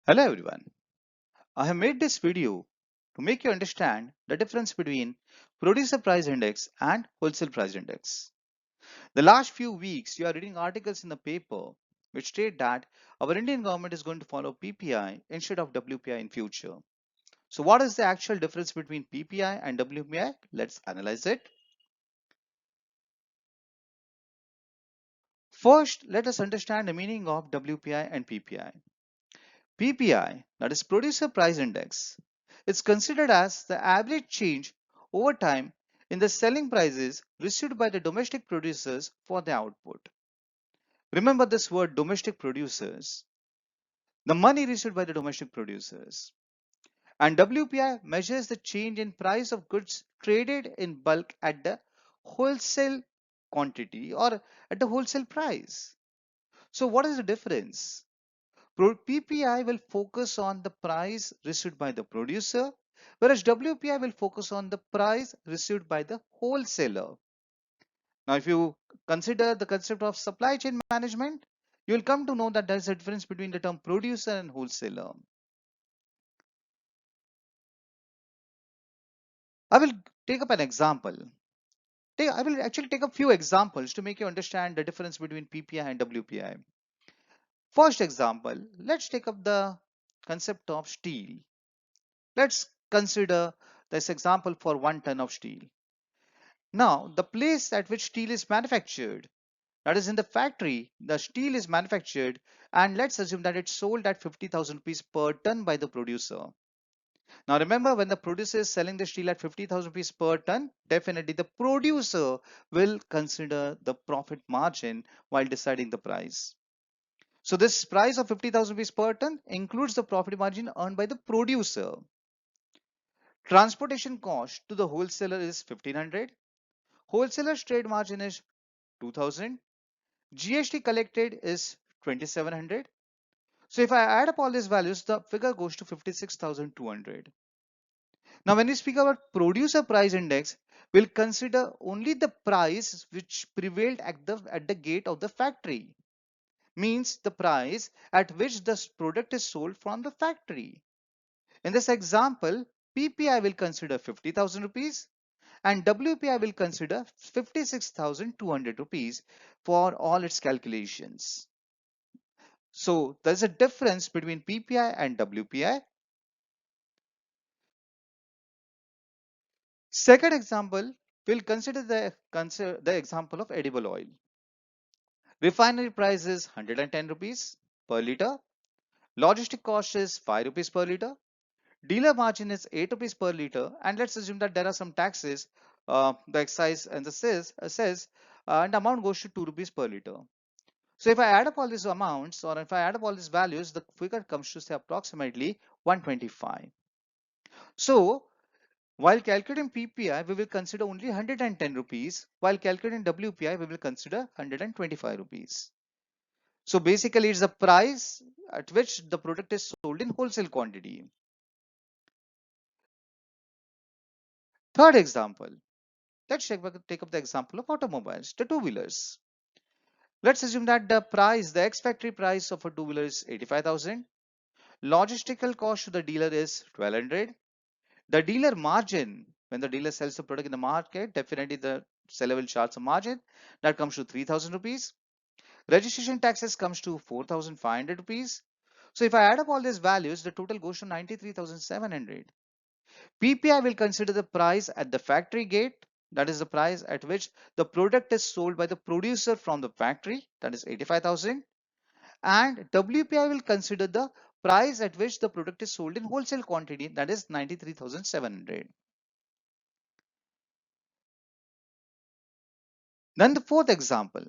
Hello everyone. I have made this video to make you understand the difference between producer price index and wholesale price index. The last few weeks you are reading articles in the paper which state that our Indian government is going to follow PPI instead of WPI in future. So what is the actual difference between PPI and WPI? Let's analyze it. First, let us understand the meaning of WPI and PPI. PPI, that is Producer Price Index, is considered as the average change over time in the selling prices received by the domestic producers for their output. Remember this word domestic producers, the money received by the domestic producers. And WPI measures the change in price of goods traded in bulk at the wholesale quantity or at the wholesale price. So what is the difference? PPI will focus on the price received by the producer, whereas WPI will focus on the price received by the wholesaler. Now, if you consider the concept of supply chain management, you will come to know that there is a difference between the term producer and wholesaler. I will take up an example. I will actually take a few examples to make you understand the difference between PPI and WPI. First example, let's take up the concept of steel. Let's consider this example for 1 ton of steel. Now, the place at which steel is manufactured, that is in the factory, the steel is manufactured, and let's assume that it's sold at 50,000 rupees per ton by the producer. Now, remember, when the producer is selling the steel at 50,000 rupees per ton, definitely the producer will consider the profit margin while deciding the price. So, this price of 50,000 rupees per ton includes the profit margin earned by the producer. Transportation cost to the wholesaler is 1500. Wholesaler's trade margin is 2000. GST collected is 2700. So if I add up all these values, the figure goes to 56,200. Now, when we speak about producer price index, we'll consider only the price which prevailed at the gate of the factory. Means the price at which the product is sold from the factory. In this example, PPI will consider 50,000 rupees and WPI will consider 56,200 rupees for all its calculations. So there's a difference between PPI and WPI. Second example, we'll consider the example of edible oil. Refinery price is 110 rupees per liter. Logistic cost is 5 rupees per liter. Dealer margin is 8 rupees per liter. And let's assume that there are some taxes, the excise and the cess, and the amount goes to 2 rupees per liter. So if I add up all these amounts or if I add up all these values, the figure comes to say approximately 125. So while calculating PPI, we will consider only 110 rupees. While calculating WPI, we will consider 125 rupees. So basically, it's the price at which the product is sold in wholesale quantity. Third example, let's take up the example of automobiles, the two-wheelers. Let's assume that the ex-factory price of a two-wheeler is 85,000. Logistical cost to the dealer is 1200. The dealer margin, when the dealer sells the product in the market, definitely the seller will charge a margin that comes to 3,000 rupees. Registration taxes comes to 4,500 rupees. So if I add up all these values, the total goes to 93,700. PPI will consider the price at the factory gate, that is the price at which the product is sold by the producer from the factory, that is 85,000. And WPI will consider the price at which the product is sold in wholesale quantity, that is 93,700. Then the fourth example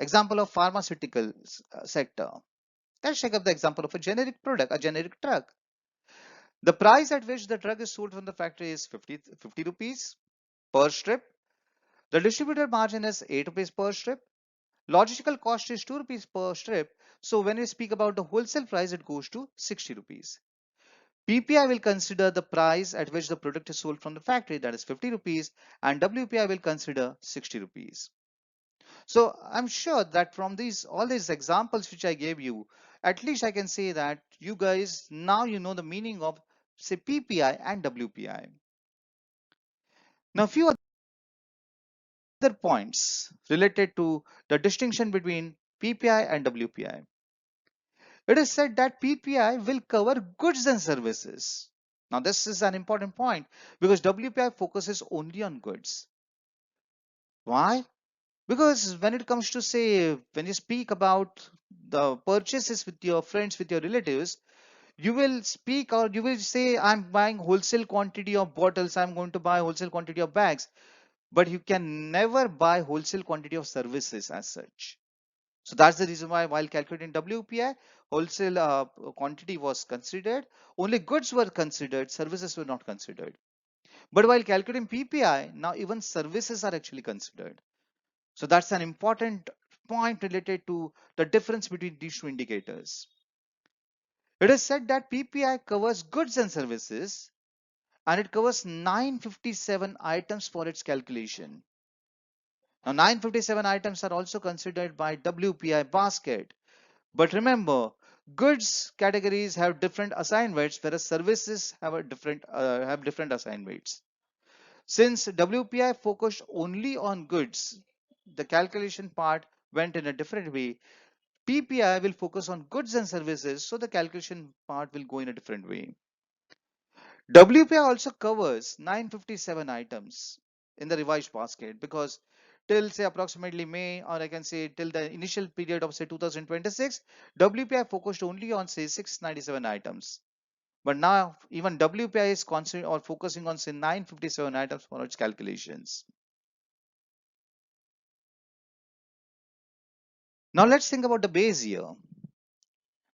of pharmaceutical sector. Let's take up the example of a generic product, a generic drug. The price at which the drug is sold from the factory is 50 rupees per strip. The distributor margin is 8 rupees per strip. Logistical cost is 2 rupees per strip. So when we speak about the wholesale price, it goes to 60 rupees. PPI will consider the price at which the product is sold from the factory, that is 50 rupees, and WPI will consider 60 rupees. So I'm sure that from these all these examples which I gave you, at least I can say that you guys now you know the meaning of say PPI and WPI. Now, a few other points related to the distinction between PPI and WPI. It is said that PPI will cover goods and services. Now, this is an important point because WPI focuses only on goods. Why? Because when it comes to say, when you speak about the purchases with your friends, with your relatives, you will speak or you will say, I'm buying wholesale quantity of bottles, I'm going to buy wholesale quantity of bags, but you can never buy wholesale quantity of services as such. So that's the reason why while calculating WPI, wholesale quantity was considered, only goods were considered, services were not considered. But while calculating PPI, now even services are actually considered. So that's an important point related to the difference between these two indicators. It is said that PPI covers goods and services and it covers 957 items for its calculation. Now 957 items are also considered by WPI basket. But remember, goods categories have different assign weights, whereas services have a different assign weights. Since WPI focused only on goods, the calculation part went in a different way. PPI will focus on goods and services, so the calculation part will go in a different way. WPI also covers 957 items in the revised basket because till say approximately May, or I can say till the initial period of say 2026, WPI focused only on say 697 items. But now even WPI is concentrating or focusing on say 957 items for its calculations. Now let's think about the base year.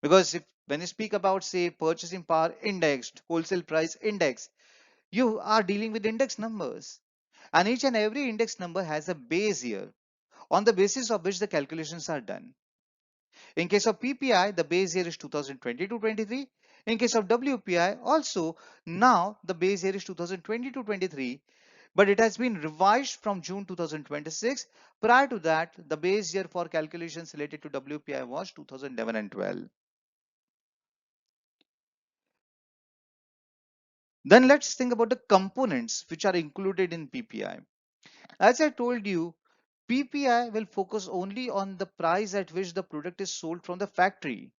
Because if when you speak about say purchasing power indexed, wholesale price index, you are dealing with index numbers. And each and every index number has a base year on the basis of which the calculations are done. In case of PPI, the base year is 2022-23. In case of WPI, also now the base year is 2022-23, but it has been revised from June 2026. Prior to that, the base year for calculations related to WPI was 2011 and 12. Then let's think about the components which are included in PPI. As I told you, PPI will focus only on the price at which the product is sold from the factory.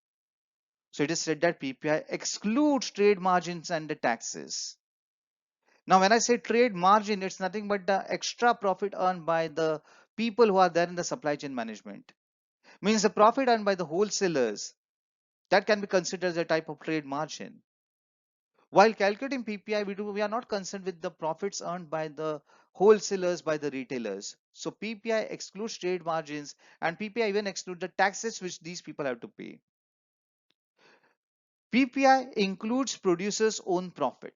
So it is said that PPI excludes trade margins and the taxes. Now, when I say trade margin, it's nothing but the extra profit earned by the people who are there in the supply chain management. Means the profit earned by the wholesalers that can be considered as a type of trade margin. While calculating PPI, we are not concerned with the profits earned by the wholesalers, by the retailers. So PPI excludes trade margins and PPI even excludes the taxes which these people have to pay. PPI includes producers' own profit.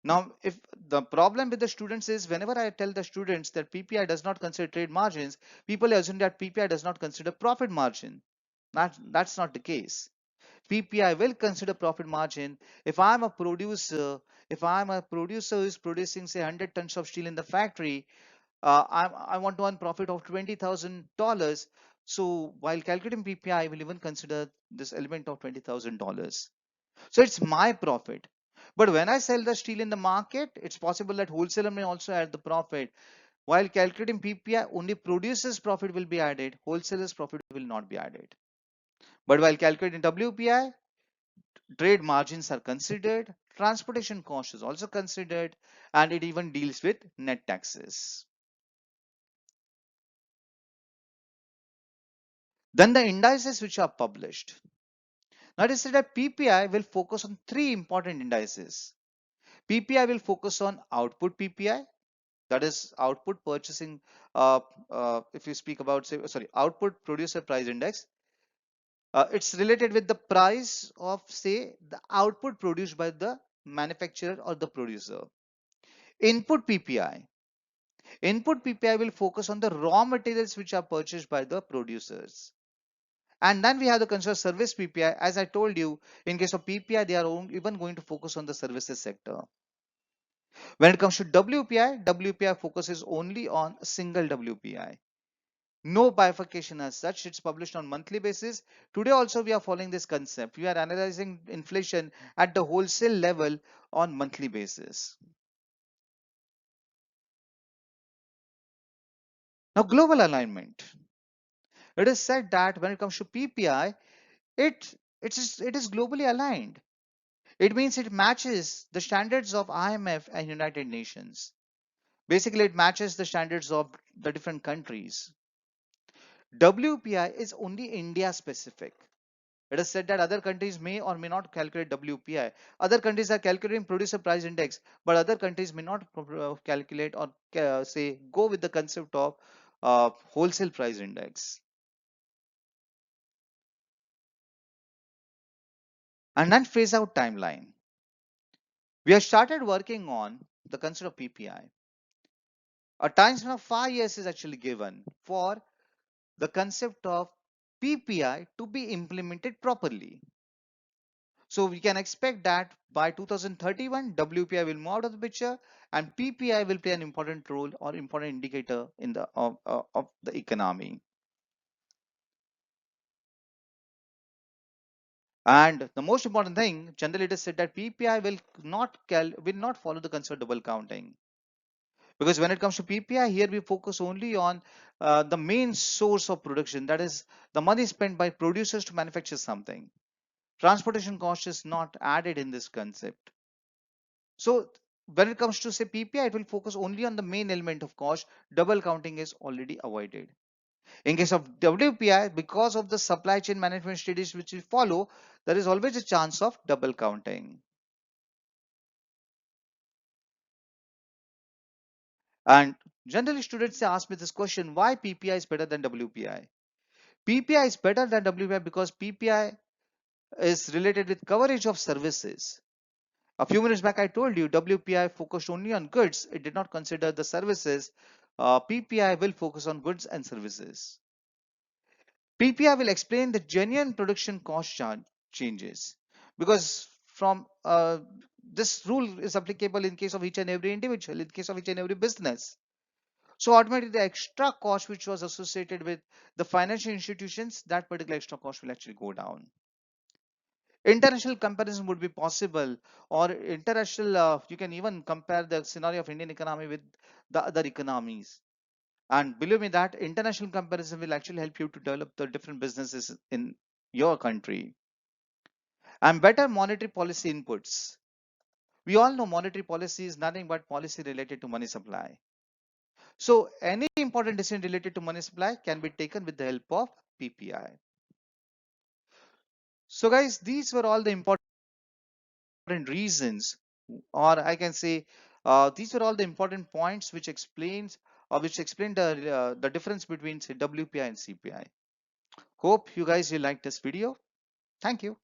Now, if the problem with the students is whenever I tell the students that PPI does not consider trade margins, people assume that PPI does not consider profit margin. That's not the case. PPI will consider profit margin. If I'm a producer who is producing say 100 tons of steel in the factory, I want to earn profit of $20,000. So while calculating PPI, I will even consider this element of $20,000. So it's my profit. But when I sell the steel in the market, it's possible that wholesaler may also add the profit. While calculating PPI, only producer's profit will be added, wholesaler's profit will not be added. But while calculating WPI, trade margins are considered, transportation cost is also considered, and it even deals with net taxes. Then the indices which are published. Now it is said that PPI will focus on three important indices. PPI will focus on output PPI, that is output purchasing, if you speak about say, sorry, output producer price index. It's related with the price of say the output produced by the manufacturer or the producer. Input PPI. Input PPI will focus on the raw materials which are purchased by the producers. And then we have the consumer service PPI. As I told you, in case of PPI, they are even going to focus on the services sector. When it comes to WPI, WPI focuses only on single WPI. No bifurcation as such. It's published on monthly basis. Today also we are following this concept. We are analyzing inflation at the wholesale level on monthly basis. Now global alignment. It is said that when it comes to PPI, it is globally aligned. It means it matches the standards of IMF and United Nations. Basically, it matches the standards of the different countries. WPI is only India specific. It is said that other countries may or may not calculate WPI. Other countries are calculating producer price index, but other countries may not calculate or say go with the concept of wholesale price index. And then phase out timeline. We have started working on the concept of PPI. A time span of 5 years is actually given for the concept of PPI to be implemented properly. So we can expect that by 2031, WPI will move out of the picture and PPI will play an important role or important indicator in the of the economy. And the most important thing, generally it is said that PPI will not follow the concept of double counting. Because when it comes to PPI, here we focus only on the main source of production, that is the money spent by producers to manufacture something. Transportation cost is not added in this concept. So when it comes to say PPI, it will focus only on the main element of cost. Double counting is already avoided. In case of WPI, because of the supply chain management studies which we follow, there is always a chance of double counting. And generally students ask me this question, why PPI is better than WPI? PPI is better than WPI because PPI is related with coverage of services. A few minutes back, I told you WPI focused only on goods. It did not consider the services. PPI will focus on goods and services. PPI will explain the genuine production cost changes because from this rule is applicable in case of each and every individual, in case of each and every business. So automatically the extra cost which was associated with the financial institutions, that particular extra cost will actually go down. International comparison would be possible, or international you can even compare the scenario of Indian economy with the other economies, and believe me that international comparison will actually help you to develop the different businesses in your country. And better monetary policy inputs. We all know monetary policy is nothing but policy related to money supply. So any important decision related to money supply can be taken with the help of PPI. So guys, these were all the important reasons, or I can say these were all the important points which explains or which explain the difference between say WPI and CPI. Hope you guys will like this video. Thank you.